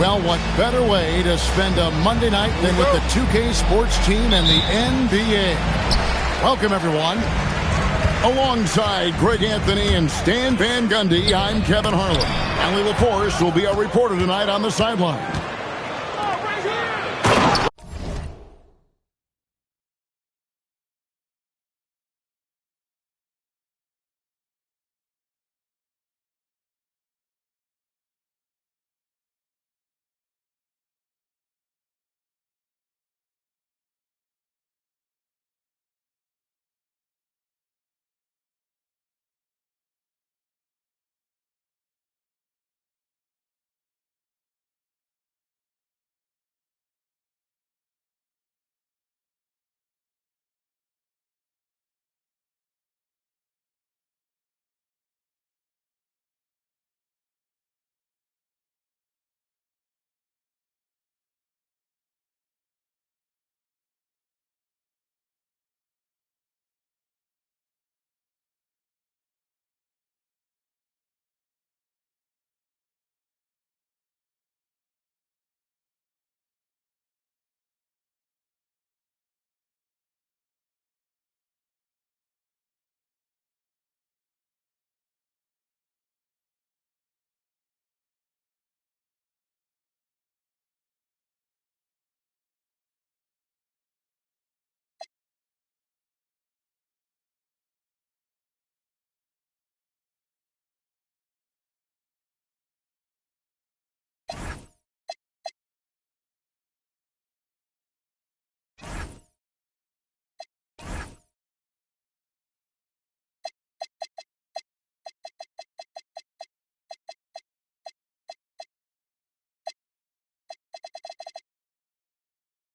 Well, what better way to spend a Monday night than with the 2K Sports team and the NBA. Welcome, everyone. Alongside Greg Anthony and Stan Van Gundy, I'm Kevin Harlan. Allie LaForce will be our reporter tonight on the sideline.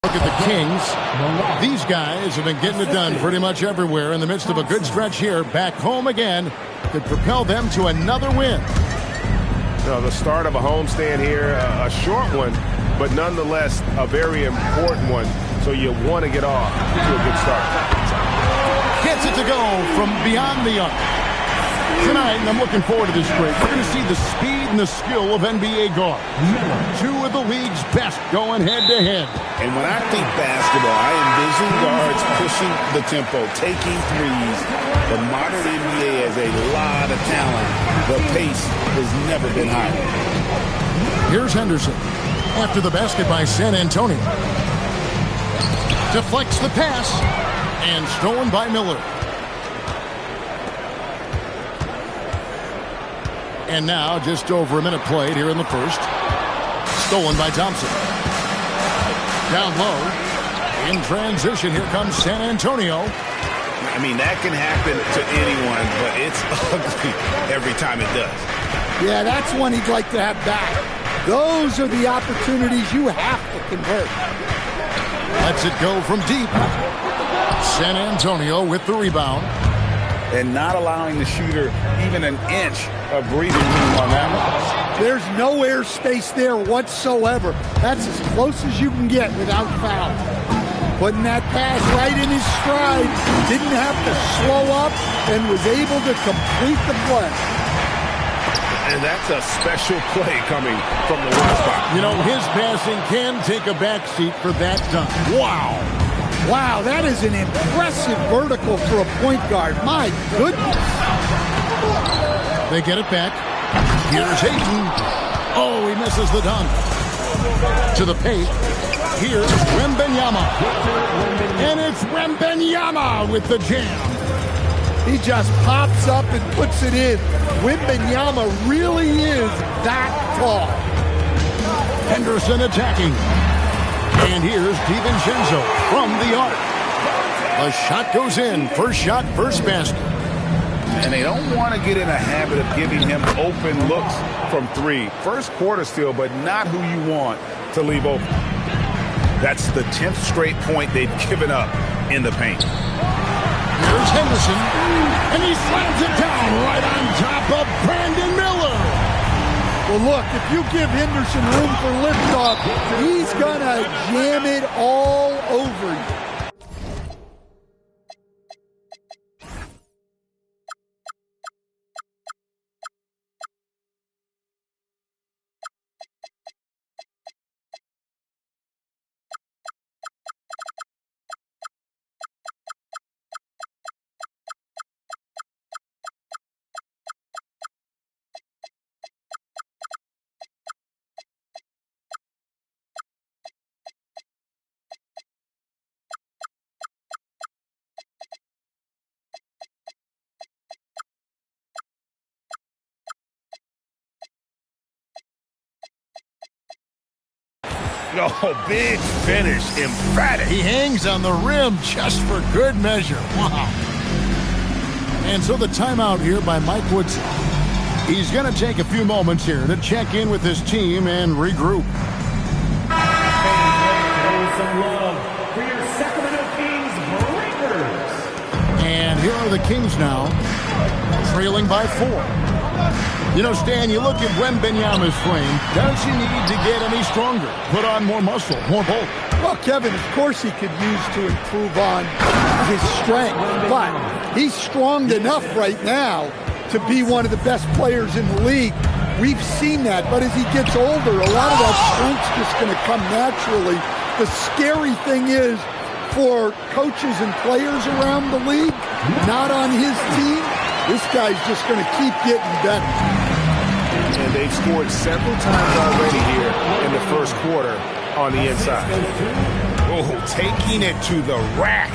Look at the Kings. These guys have been getting it done pretty much everywhere in the midst of a good stretch here. Back home again could propel them to another win. No, the start of a homestand here, a short one, but nonetheless a very important one. So you want to get off to a good start. Gets it to go from beyond the arc. Tonight, and I'm looking forward to this break, we're going to see the speed and the skill of NBA guards. Two of the league's best going head-to-head. And when I think basketball, I envision guards pushing the tempo, taking threes. The modern NBA has a lot of talent. The pace has never been higher. Here's Henderson. After the basket by San Antonio. Deflects the pass. And stolen by Miller. And now, just over a minute played here in the first. Stolen by Thompson. Down low. In transition, here comes San Antonio. I mean, that can happen to anyone, but it's ugly every time it does. Yeah, that's one he'd like to have back. Those are the opportunities you have to convert. Lets it go from deep. San Antonio with the rebound. And not allowing the shooter even an inch of breathing room on that one. There's no air space there whatsoever. That's as close as you can get without foul. Putting that pass right in his stride. Didn't have to slow up and was able to complete the play. And that's a special play coming from the one spot. You know, his passing can take a backseat for that dunk. Wow. Wow, that is an impressive vertical for a point guard. My goodness. They get it back. Here's Ayton. Oh, he misses the dunk. To the paint. Here's Wembanyama. And it's Wembanyama with the jam. He just pops up and puts it in. Wembanyama really is that tall. Henderson attacking. And here's DiVincenzo from the arc. The shot goes in. First shot, first basket. And they don't want to get in a habit of giving him open looks from three. First quarter still, but not who you want to leave open. That's the 10th straight point they've given up in the paint. Here's Henderson. And he slams it down right on top of Brandon Miller. Well, look, if you give Henderson room for liftoff, he's going to jam it all over you. Oh, big finish. Emphatic. He hangs on the rim just for good measure. Wow. And so the timeout here by Mike Woodson. He's going to take a few moments here to check in with his team and regroup. Some love for your Sacramento Kings Breakers. And here are the Kings now, trailing by 4. You know, Stan, you look at Wembanyama's frame. Does he need to get any stronger? Put on more muscle, more bulk? Well, Kevin, of course he could use to improve on his strength, but he's strong enough right now to be one of the best players in the league. We've seen that, but as he gets older, a lot of that strength's just going to come naturally. The scary thing is for coaches and players around the league, not on his team, this guy's just going to keep getting better. And they've scored several times already here in the first quarter on the inside. Oh, taking it to the rack.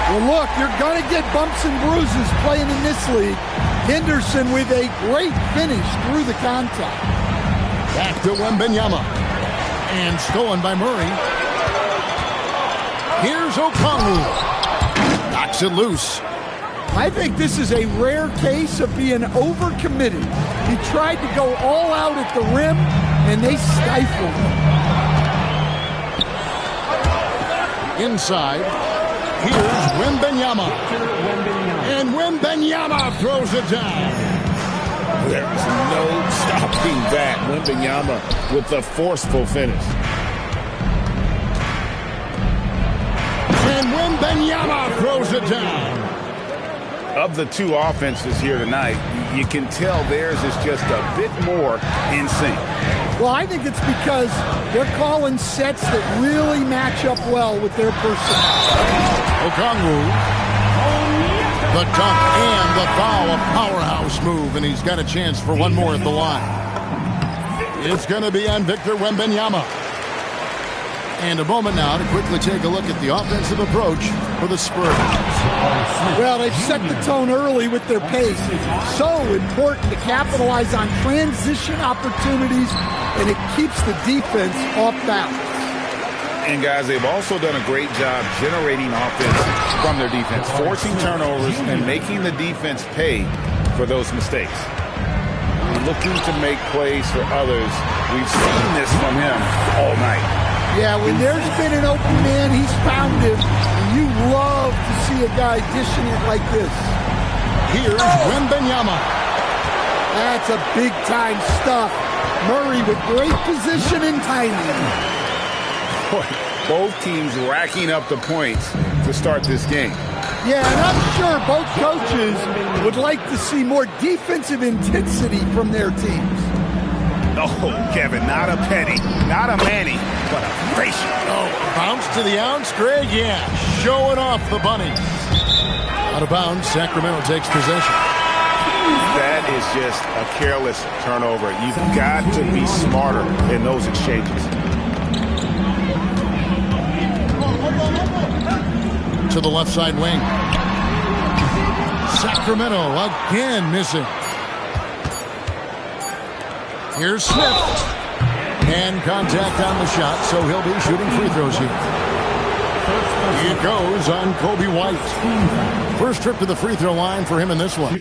Well, look, you're going to get bumps and bruises playing in this league. Henderson with a great finish through the contact. Back to Wembanyama. And stolen by Murray. Here's Okongwu. Knocks it loose. I think this is a rare case of being overcommitted. He tried to go all out at the rim, and they stifled him. Inside. Here's Wembanyama. And Wembanyama throws it down. There's no stopping that. Wembanyama with the forceful finish. And Wembanyama throws it down. Of the two offenses here tonight, you can tell theirs is just a bit more in sync. Well, I think it's because they're calling sets that really match up well with their personnel. Okongwu, the dunk and the foul, a powerhouse move, and he's got a chance for one more at the line. It's going to be on Victor Wembanyama. And a moment now to quickly take a look at the offensive approach for the Spurs. Well, they've set the tone early with their pace. So important to capitalize on transition opportunities, and it keeps the defense off balance. And, guys, they've also done a great job generating offense from their defense, forcing turnovers and making the defense pay for those mistakes. Looking to make plays for others. We've seen this from him all night. Yeah, when there's been an open man, he's found him. And you love to see a guy dishing it like this. Here's Wembanyama. That's a big-time stuff. Murray with great position and timing. Both teams racking up the points to start this game. Yeah, and I'm sure both coaches would like to see more defensive intensity from their teams. Oh, Kevin, not a penny, not a Manny, but a facial. Oh, bounce to the ounce, Greg. Yeah, showing off the bunny. Out of bounds, Sacramento takes possession. That is just a careless turnover. You've got to be smarter in those exchanges. To the left side wing. Sacramento again missing. Here's Smith. And contact on the shot, so he'll be shooting free throws here. It goes on Kobe White. First trip to the free throw line for him in this one.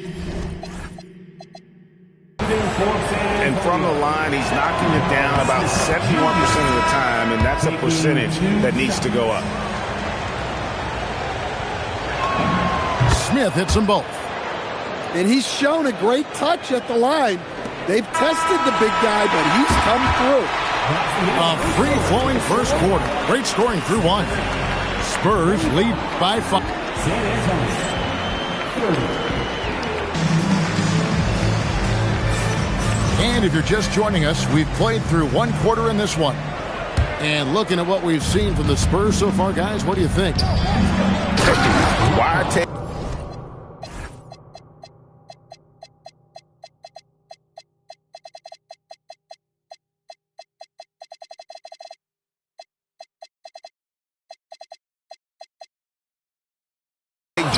And from the line, he's knocking it down about 71% of the time, and that's a percentage that needs to go up. Smith hits them both. And he's shown a great touch at the line. They've tested the big guy, but he's come through. A free-flowing first quarter. Great scoring through one. Spurs lead by 5. And if you're just joining us, we've played through one quarter in this one. And looking at what we've seen from the Spurs so far, guys, what do you think? Why take...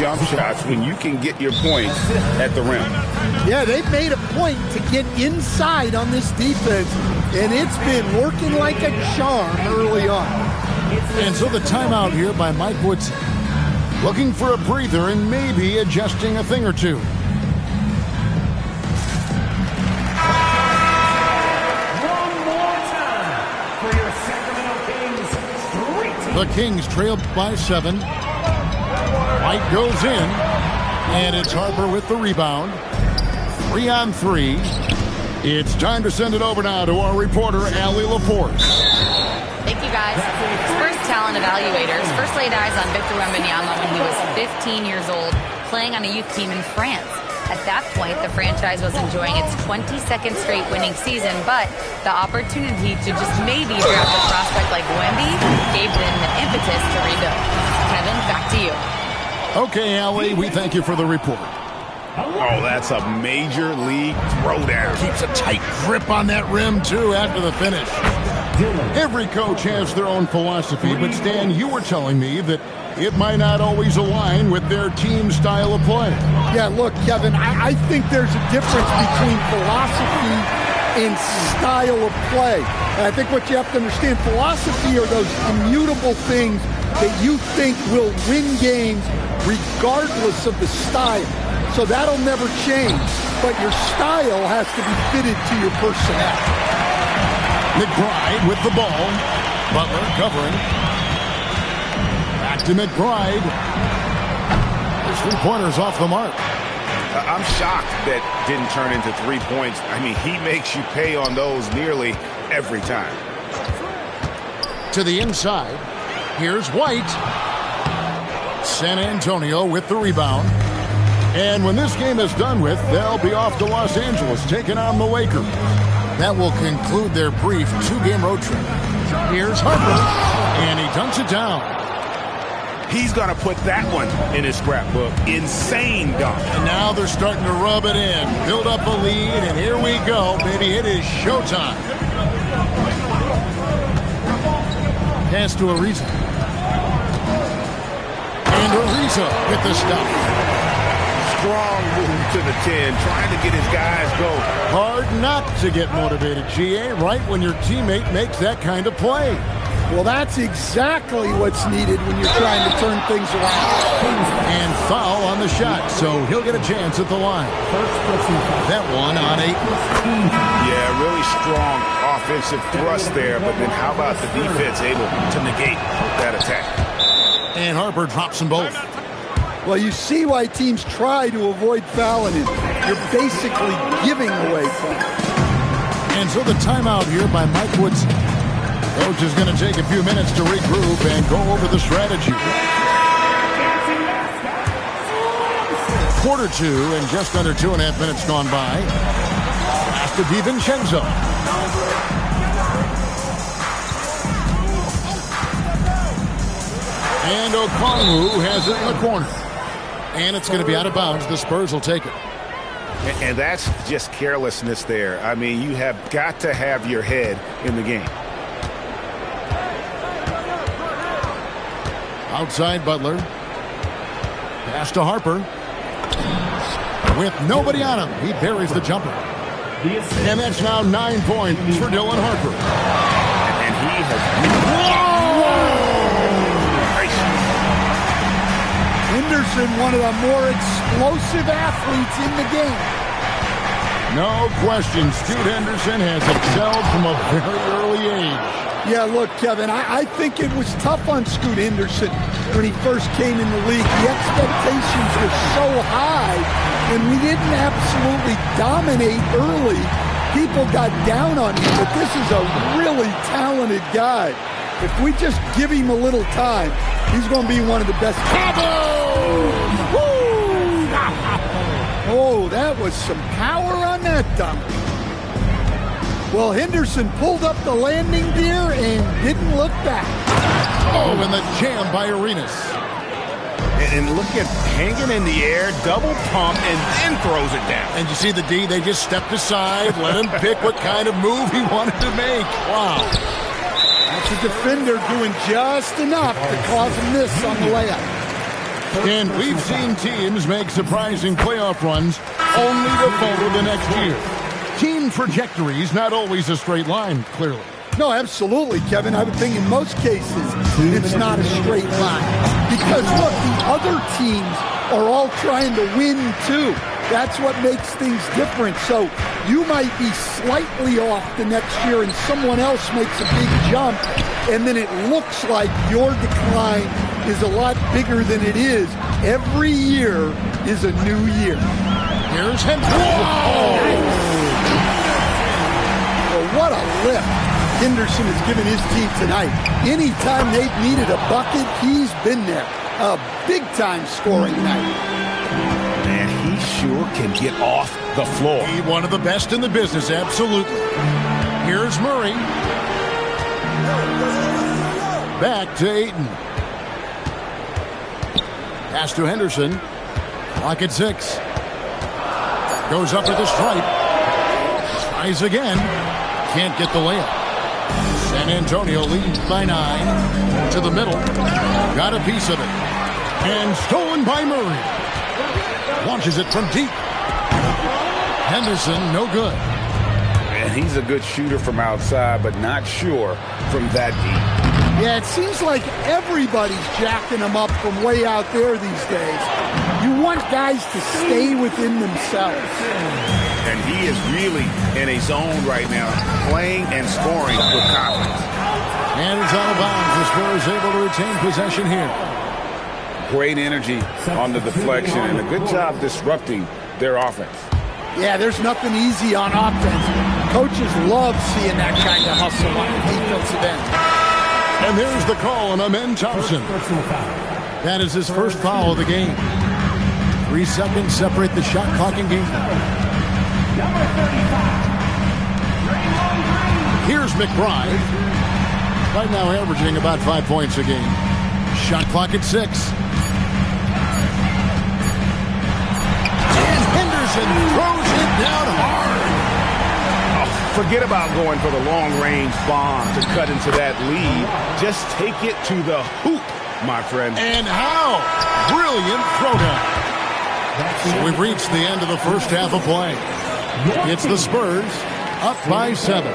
jump shots when you can get your points at the rim. Yeah, they've made a point to get inside on this defense, and it's been working like a charm early on. And so the timeout here by Mike Woodson. Looking for a breather and maybe adjusting a thing or two. The Kings trail by 7. White goes in, and it's Harper with the rebound. 3-on-3. It's time to send it over now to our reporter, Allie Laforce. Thank you, guys. First talent evaluators first laid eyes on Victor Wembanyama when he was 15 years old, playing on a youth team in France. At that point, the franchise was enjoying its 22nd straight winning season, but the opportunity to just maybe draft a prospect like Wemby gave them the impetus to rebuild. Kevin, back to you. Okay, Allie, we thank you for the report. Oh, that's a major league throwdown. Keeps a tight grip on that rim, too, after the finish. Every coach has their own philosophy, but Stan, you were telling me that it might not always align with their team style of play. Yeah, look, Kevin, I think there's a difference between philosophy and style of play. And I think what you have to understand, philosophy are those immutable things that you think will win games regardless of the style. So that'll never change, but your style has to be fitted to your personnel. McBride with the ball. Butler covering. Back to McBride. His three-pointers off the mark. I'm shocked that didn't turn into 3 points. I mean, he makes you pay on those nearly every time. To the inside. Here's White. San Antonio with the rebound. And when this game is done with, they'll be off to Los Angeles, taking on the Lakers. That will conclude their brief 2-game road trip. Here's Harper, and he dunks it down. He's going to put that one in his scrapbook. Insane dunk. And now they're starting to rub it in, build up a lead, and here we go, baby. It is showtime. Pass to Ariza. And Ariza with the stop. Strong move to the 10, trying to get his guys going. Hard not to get motivated, GA, right when your teammate makes that kind of play. Well, that's exactly what's needed when you're trying to turn things around. And foul on the shot, so he'll get a chance at the line. That one on 8. Yeah, really strong offensive thrust there, but then how about the defense able to negate that attack? And Harper drops them both. Well, you see why teams try to avoid fouling him. You're basically giving away fouls. And so the timeout here by Mike Woodson. Coach is going to take a few minutes to regroup and go over the strategy. Quarter 2 and just under 2.5 minutes gone by. Pass to DiVincenzo. And Okongwu has it in the corner. And it's going to be out of bounds. The Spurs will take it. And that's just carelessness there. I mean, you have got to have your head in the game. Outside Butler. Pass to Harper. With nobody on him, he buries the jumper. And that's now 9 points for Dylan Harper. And he has... Henderson, one of the more explosive athletes in the game. No question, Scoot Henderson has excelled from a very early age. Yeah, look, Kevin, I think it was tough on Scoot Henderson when he first came in the league. The expectations were so high, and we didn't absolutely dominate early. People got down on him, but this is a really talented guy. If we just give him a little time, he's going to be one of the best. Oh, that was some power on that dunk. Well, Henderson pulled up the landing gear and didn't look back. Oh, and the jam by Arenas. And look at hanging in the air, double pump, and then throws it down. And you see the D, they just stepped aside, let him pick what kind of move he wanted to make. Wow. That's a defender doing just enough to cause a miss on the layup. And we've seen teams make surprising playoff runs only to fold the next year. Team trajectory is not always a straight line, clearly. No, absolutely, Kevin. I would think in most cases it's not a straight line. Because, look, the other teams are all trying to win, too. That's what makes things different. So you might be slightly off the next year and someone else makes a big jump, and then it looks like your decline is a lot bigger than it is. Every year is a new year. Here's Henderson. Well, what a lift Henderson has given his team tonight. Anytime they've needed a bucket, he's been there. A big-time scoring night. Man, he sure can get off the floor. He's one of the best in the business, absolutely. Here's Murray. Back to Ayton. Pass to Henderson. Clock at 6. Goes up at the stripe. Tries again. Can't get the layup. San Antonio leads by 9. To the middle. Got a piece of it. And stolen by Murray. Launches it from deep. Henderson, no good. And he's a good shooter from outside, but not sure from that deep. Yeah, it seems like everybody's jacking them up from way out there these days. You want guys to stay within themselves. And he is really in a zone right now, playing and scoring with confidence. And it's out of bounds. The Spurs able to retain possession here. Great energy on the deflection and a good job disrupting their offense. Yeah, there's nothing easy on offense. Coaches love seeing that kind of hustle on the defensive end. And there's the call on Amen Thompson. That is his first foul of the game. 3 seconds separate the shot clock and game. Here's McBride. Right now averaging about 5 points a game. Shot clock at 6. And Henderson throws it down hard. Forget about going for the long-range bomb to cut into that lead. Just take it to the hoop, my friend. And how brilliant throwdown. So we've reached the end of the first half of play. It's the Spurs up by 7.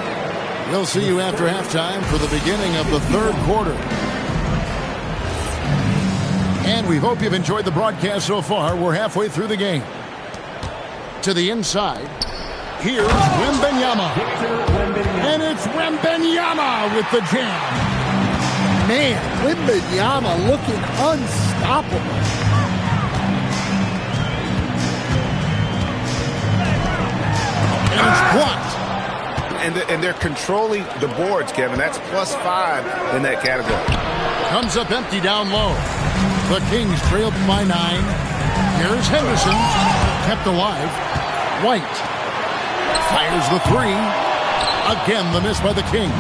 We'll see you after halftime for the beginning of the third quarter. And we hope you've enjoyed the broadcast so far. We're halfway through the game. To the inside. Here's Wembanyama. And it's Wembanyama with the jam. Man, Wembanyama looking unstoppable. And it's blocked. And they're controlling the boards, Kevin. That's +5 in that category. Comes up empty down low. The Kings trailed by 9. Here's Henderson. Kept alive. White. Fires the 3. Again, the miss by the Kings.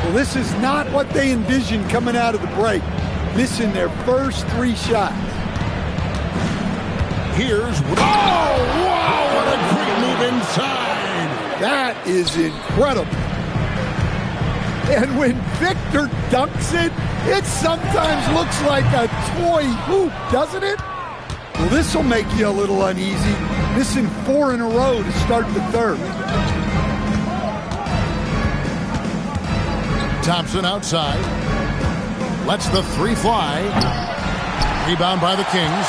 Well, this is not what they envisioned coming out of the break. Missing their first 3 shots. Here's... Oh, wow! What a great move inside! That is incredible. And when Victor dunks it, it sometimes looks like a toy hoop, doesn't it? Well, this will make you a little uneasy. Missing 4 in a row to start the third. Thompson outside. Lets the 3 fly. Rebound by the Kings.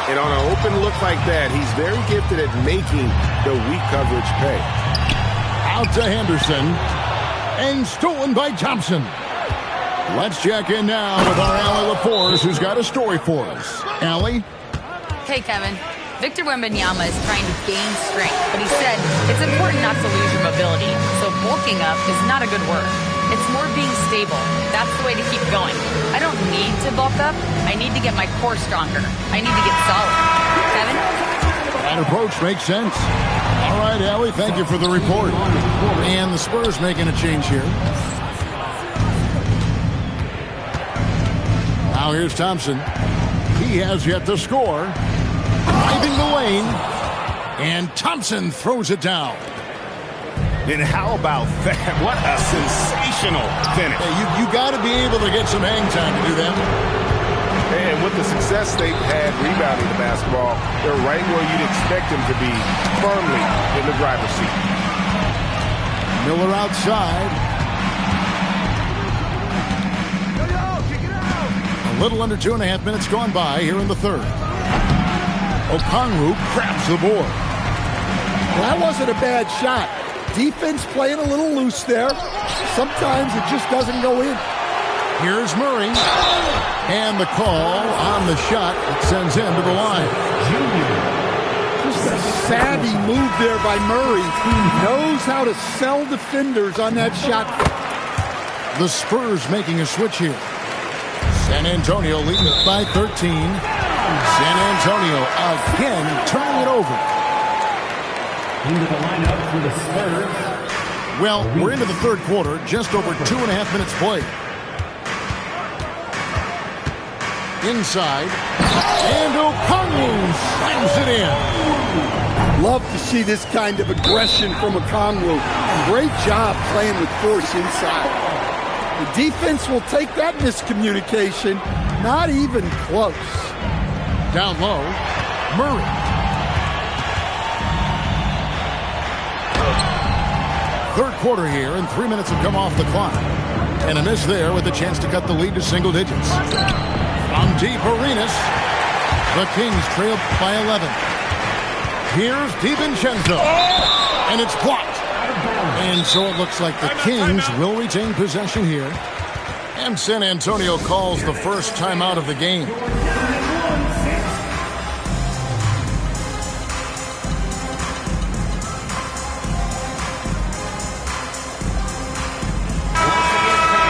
And on an open look like that, he's very gifted at making the weak coverage pay. Out to Henderson. And stolen by Thompson. Let's check in now with our Allie LaForce, who's got a story for us. Allie? Hey, Kevin. Victor Wembanyama is trying to gain strength, but he said it's important not to lose your mobility, so bulking up is not a good word. It's more being stable. That's the way to keep going. I don't need to bulk up. I need to get my core stronger. I need to get solid. Kevin? That approach makes sense. All right, Allie, thank you for the report. And the Spurs making a change here. Now here's Thompson. He has yet to score. Driving the lane. And Thompson throws it down. And how about that? What a sensational finish. Hey, you got to be able to get some hang time to do that. And with the success they've had rebounding the basketball, they're right where you'd expect them to be, firmly in the driver's seat. Miller outside. A little under 2.5 minutes gone by here in the third. Okongwu grabs the board. Well, that wasn't a bad shot. Defense playing a little loose there. Sometimes it just doesn't go in. Here's Murray. And the call on the shot that sends him to the line. Just a savvy move there by Murray. He knows how to sell defenders on that shot. The Spurs making a switch here. San Antonio leading by 13. San Antonio again turning it over. Into the lineup for the Spurs. Well, we're into the third quarter, just over 2.5 minutes played. Inside, and Okongwu slams it in. Love to see this kind of aggression from Okongwu. Great job playing with force inside. The defense will take that miscommunication. Not even close. Down low, Murray. Third quarter here, and 3 minutes have come off the clock. And a miss there with a chance to cut the lead to single digits. From deep, Arenas. The Kings trail by 11. Here's DiVincenzo. And it's blocked. And so it looks like the Kings will retain possession here. And San Antonio calls the first timeout of the game.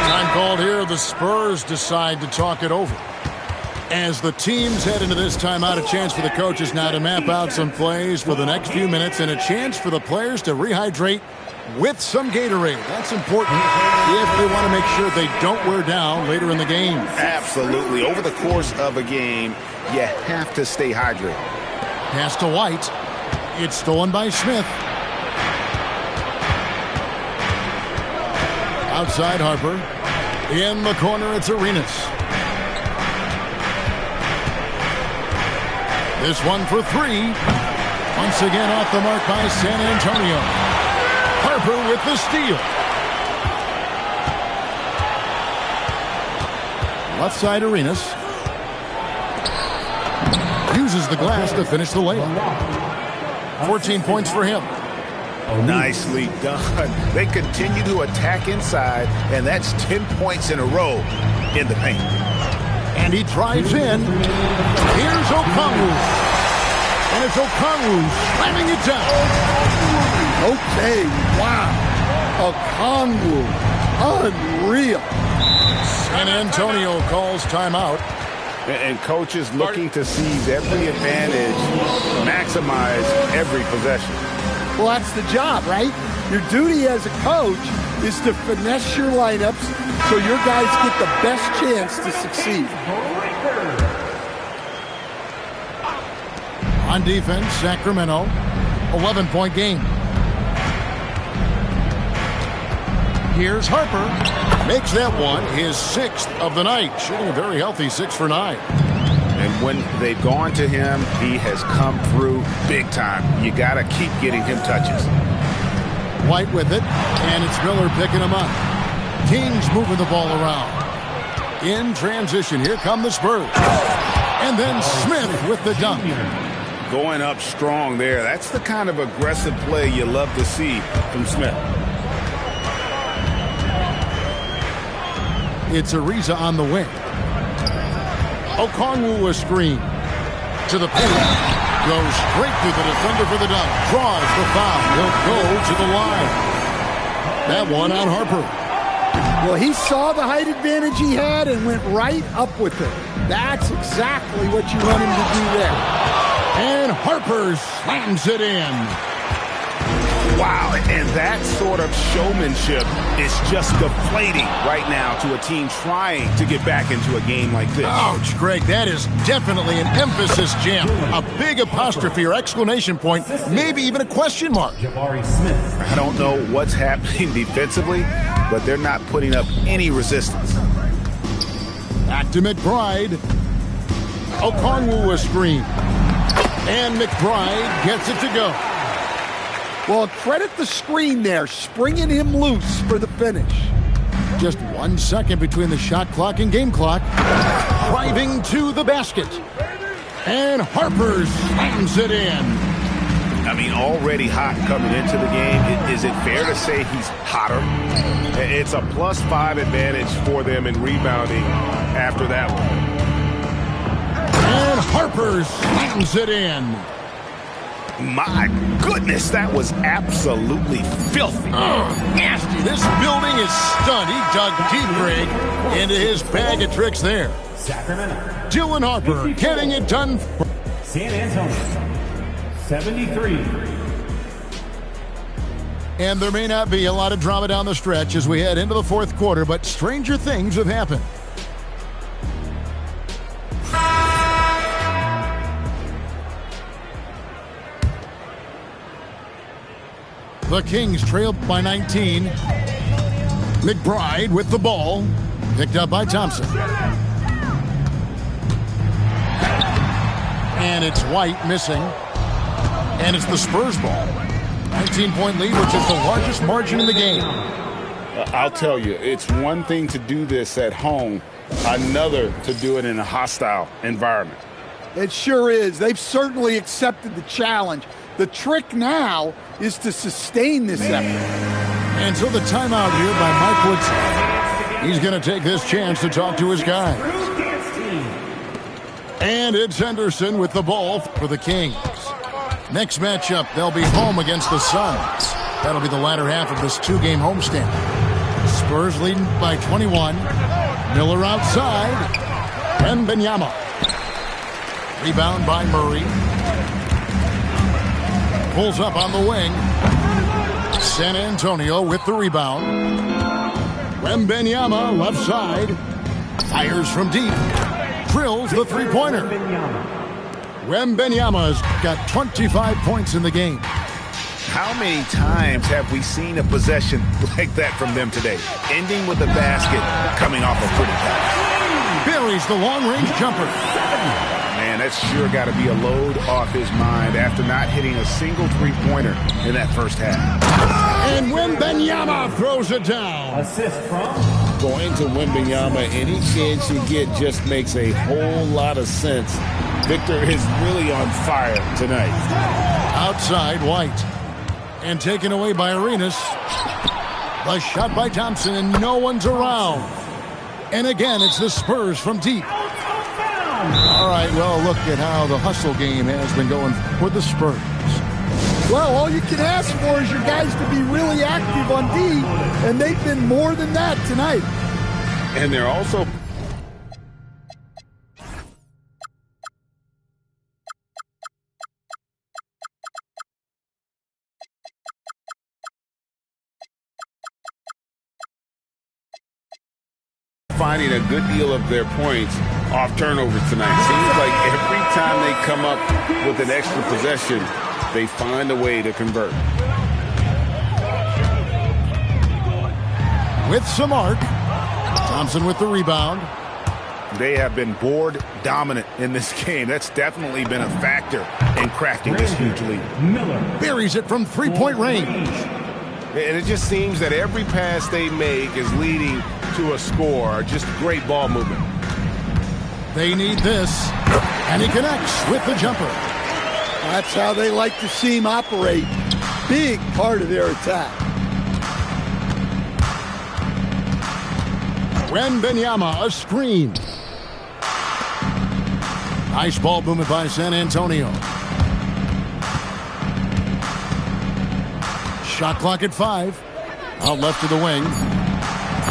Time called here. The Spurs decide to talk it over. As the teams head into this timeout, a chance for the coaches now to map out some plays for the next few minutes and a chance for the players to rehydrate with some Gatorade. That's important if they want to make sure they don't wear down later in the game. Absolutely. Over the course of a game, you have to stay hydrated. Pass to White. It's stolen by Smith. Outside Harper. In the corner, it's Arenas. This one for three. Once again off the mark by San Antonio. Harper with the steal. Left side Arenas. Uses the glass to finish the layup. 14 points for him. Nicely done. They continue to attack inside, and that's 10 points in a row in the paint. And he drives in. Here's Okongwu. And it's Okongwu slamming it down. Okay, wow. Okongwu. Unreal. San Antonio calls timeout. And coaches looking to seize every advantage, maximize every possession. Well, that's the job, right? Your duty as a coach is to finesse your lineups so your guys get the best chance to succeed. On defense, Sacramento, 11-point game. Here's Harper. Makes that one his 6th of the night, shooting a very healthy 6 for 9. And when they've gone to him, he has come through big time. You got to keep getting him touches. White with it, and it's Miller picking him up. Kings moving the ball around. In transition, here come the Spurs. And then Smith with the dunk. Going up strong there. That's the kind of aggressive play you love to see from Smith. It's Ariza on the wing. Okongwu a screen. To the paint. Goes straight through the defender for the dunk. Draws the foul. He'll go to the line. That one on Harper. Well, he saw the height advantage he had and went right up with it. That's exactly what you want him to do there. And Harper slams it in. Wow, and that sort of showmanship is just deflating right now to a team trying to get back into a game like this. Ouch, Greg, that is definitely an emphasis jam. A big apostrophe or exclamation point, maybe even a question mark. Jabari Smith. I don't know what's happening defensively, but they're not putting up any resistance. Back to McBride. Okongwu a screen. And McBride gets it to go. Well, credit the screen there, springing him loose for the finish. Just 1 second between the shot clock and game clock. Driving to the basket. And Harper slams it in. I mean, already hot coming into the game. Is it fair to say he's hotter? It's a +5 advantage for them in rebounding after that one. And Harper slams it in. My goodness, that was absolutely filthy. Nasty. This building is stunned. He dug deep, Greg, into his bag of tricks there. Sacramento. Dylan Harper getting it done. San Antonio. 73. And there may not be a lot of drama down the stretch as we head into the fourth quarter, but stranger things have happened. The Kings trailed by 19. McBride with the ball. Picked up by Thompson. And it's White missing. And it's the Spurs ball. 19-point lead, which is the largest margin in the game. I'll tell you, it's one thing to do this at home, another to do it in a hostile environment. It sure is. They've certainly accepted the challenge. The trick now is to sustain this effort. And so the timeout here by Mike Woodson. He's going to take this chance to talk to his guys. And it's Henderson with the ball for the Kings. Next matchup, they'll be home against the Suns. That'll be the latter half of this two-game homestand. Spurs leading by 21. Miller outside. Wembanyama. Rebound by Murray. Pulls up on the wing. San Antonio with the rebound. Wembanyama left side. Fires from deep. Drills the three-pointer. Wembanyama's got 25 points in the game. How many times have we seen a possession like that from them today? Ending with a basket, coming off a pretty pass. Buries the long-range jumper. Man, that's sure got to be a load off his mind after not hitting a single three-pointer in that first half. And Wembanyama throws it down. Assist from Going to Wembanyama, any chance you get just makes a whole lot of sense. Victor is really on fire tonight. Outside, White. And taken away by Arenas. The shot by Thompson, and no one's around. And again, it's the Spurs from deep. All right, well, look at how the hustle game has been going for the Spurs. Well, all you can ask for is your guys to be really active on D, and they've been more than that tonight. And they're also finding a good deal of their points off turnovers tonight. Seems like every time they come up with an extra possession, they find a way to convert. With some arc. Thompson with the rebound. They have been board dominant in this game. That's definitely been a factor in crafting this huge lead. Miller. Buries it from three-point range. And it just seems that every pass they make is leading to a score. Just great ball movement. They need this. And he connects with the jumper. That's how they like to see him operate. Big part of their attack. Wembanyama, a screen. Nice ball movement by San Antonio. Shot clock at 5. Out left to the wing.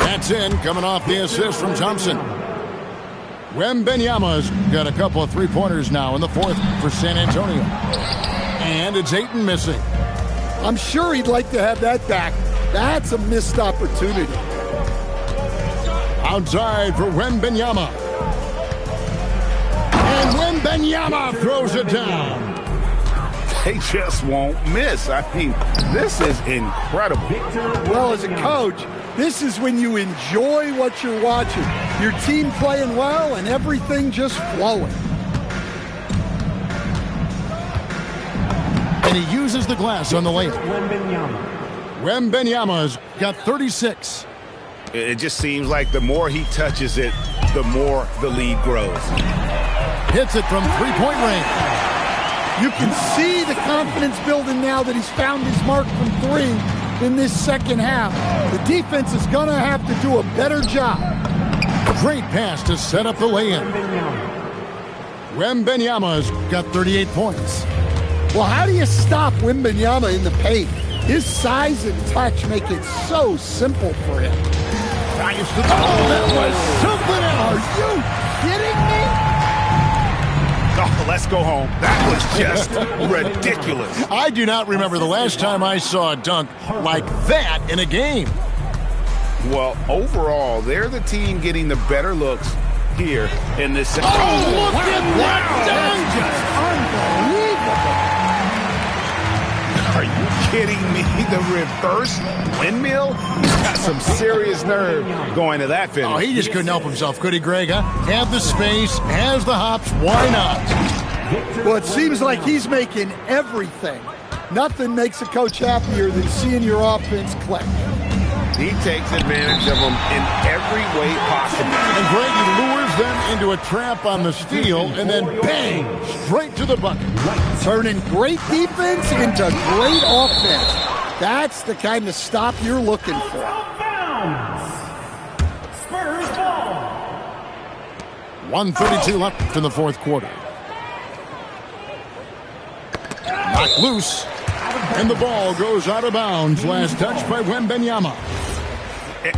That's in, coming off the assist from Thompson. Wembanyama's got a couple of three-pointers now in the fourth for San Antonio. And it's Ayton missing. I'm sure he'd like to have that back. That's a missed opportunity. Outside for Wembanyama. And Wembanyama throws it down. They just won't miss. I mean, this is incredible. Well, as a coach, this is when you enjoy what you're watching. Your team playing well and everything just flowing. And he uses the glass on the layup. Wembanyama. Wembanyama's got 36. It just seems like the more he touches it, the more the lead grows. Hits it from three-point range. You can see the confidence building now that he's found his mark from three in this second half. The defense is going to have to do a better job. Great pass to set up the lay-in. Wembanyama's got 38 points. Well, how do you stop Wembanyama in the paint? His size and touch make it so simple for him. That was something else. Are you kidding me? Oh, let's go home. That was just ridiculous. I do not remember the last time I saw a dunk like that in a game. Well, overall, they're the team getting the better looks here in this second. Oh, look at that Are dunk! you kidding me? The reverse windmill? Got some serious nerve going to that finish. Oh, he just couldn't help himself, could he, Greg? Huh? Had the space, has the hops, why not? Well, it seems like he's making everything. Nothing makes a coach happier than seeing your offense click. He takes advantage of them in every way possible. And Greg, he lures them into a trap on the steal, and then bang, straight to the bucket. Turning great defense into great offense. That's the kind of stop you're looking for. Spurs ball. 1:32 left in the fourth quarter. Knocked loose, and the ball goes out of bounds. Last touch by Wembanyama.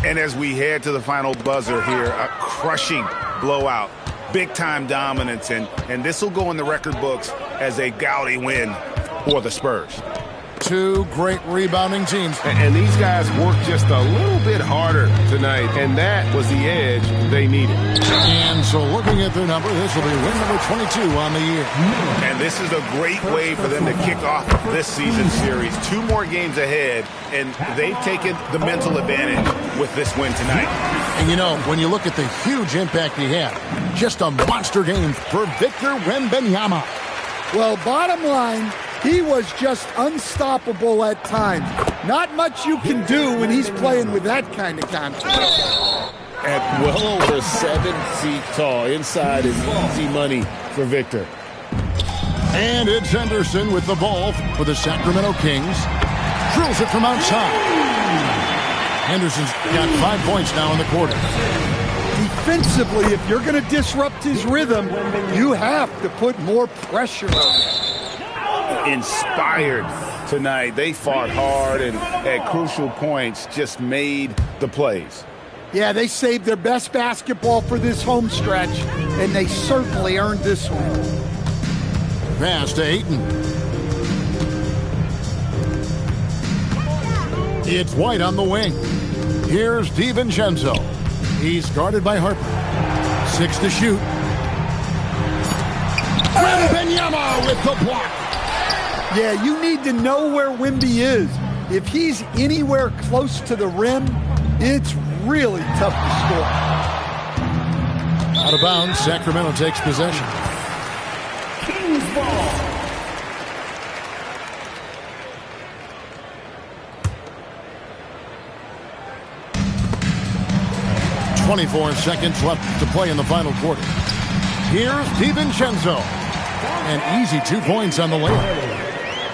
And as we head to the final buzzer here, a crushing blowout, big-time dominance, and this will go in the record books as a gaudy win for the Spurs. Two great rebounding teams. And these guys worked just a little bit harder tonight, and that was the edge they needed. And so looking at their number, this will be win number 22 on the year. And this is a great way for them to kick off this season series. 2 more games ahead, and they've taken the mental advantage with this win tonight. And you know, when you look at the huge impact he had, just a monster game for Victor Wembanyama. Well, bottom line, he was just unstoppable at times. Not much you can do when he's playing with that kind of confidence. At well over 7 feet tall, inside is easy money for Victor. And it's Henderson with the ball for the Sacramento Kings. Drills it from outside. Henderson's got 5 points now in the quarter. Defensively, if you're going to disrupt his rhythm, you have to put more pressure on him. Inspired tonight. They fought hard and at crucial points just made the plays. Yeah, they saved their best basketball for this home stretch, and they certainly earned this one. Pass to Ayton. It's White on the wing. Here's DiVincenzo. He's guarded by Harper. 6 to shoot. Wembanyama with the block. Yeah, you need to know where Wemby is. If he's anywhere close to the rim, it's really tough to score. Out of bounds, Sacramento takes possession. Kings ball. 24 seconds left to play in the final quarter. Here's DiVincenzo. An easy 2 points on the layup.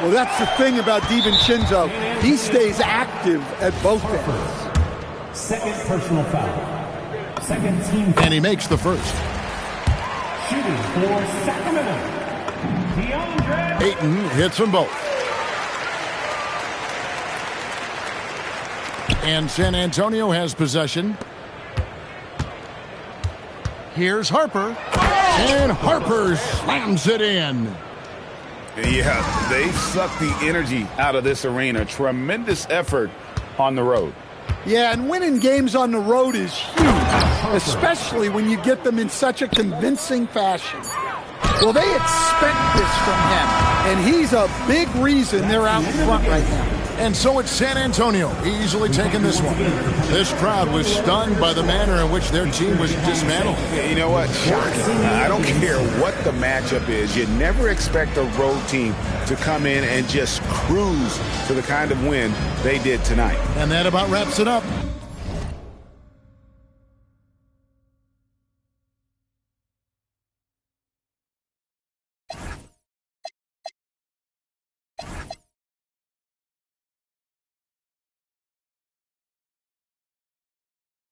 Well, that's the thing about DiVincenzo. He stays active at both ends. Second personal foul. Second team foul. And he makes the first. Shooting for Sacramento. DeAndre Ayton hits them both. And San Antonio has possession. Here's Harper. And Harper slams it in. Yeah, they sucked the energy out of this arena. Tremendous effort on the road. Yeah, and winning games on the road is huge, especially when you get them in such a convincing fashion. Well, they expect this from him, and he's a big reason they're out in front right now. And so it's San Antonio easily taking this one. This crowd was stunned by the manner in which their team was dismantled. You know what? Shocking. I don't care what the matchup is. You never expect a road team to come in and just cruise to the kind of win they did tonight. And that about wraps it up.